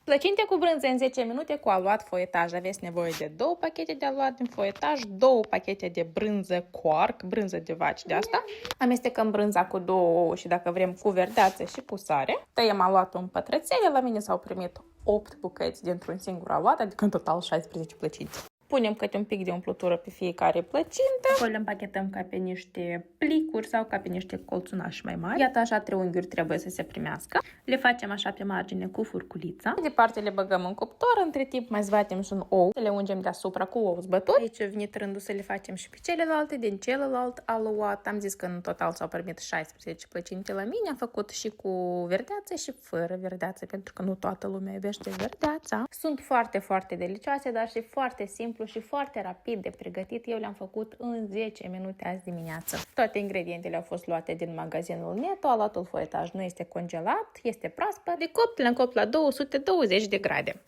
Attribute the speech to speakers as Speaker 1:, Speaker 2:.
Speaker 1: Plăcinte cu brânză în 10 minute cu aluat foietaj. Aveți nevoie de 2 pachete de aluat din foietaj, 2 pachete de brânză quark, brânză de vaci de asta. Amestecăm brânza cu 2 ouă și dacă vrem cu verdeață și cu sare. Tăiem aluatul în pătrățele. La mine s-au primit 8 bucăți dintr-un singur aluat, adică în total 16 plăcinte. Punem câte un pic de umplutură pe fiecare plăcintă. Apoi le împachetăm ca pe niște plicuri sau ca pe niște colțunași mai mari. Iată așa triunghiuri trebuie să se primească. Le facem așa pe margine cu furculița. Mai departe le băgăm în cuptor. Între timp mai zbatem și un ou. Le ungem deasupra cu ou zbătut. Aici a venit rândul să le facem și pe celelalte. Din celălalt aluat. Am zis că în total s-au primit 16 plăcinte la mine. Am făcut și cu verdeață și fără verdeață, pentru că nu toată lumea iubește verdeața. Sunt foarte, foarte delicioase, dar și foarte simplu și foarte rapid de pregătit. Eu le-am făcut în 10 minute azi dimineață. Toate ingredientele au fost luate din magazinul Netto. Aluatul foietaj nu este congelat, este proaspăt. De copt le-am copt la 220 de grade.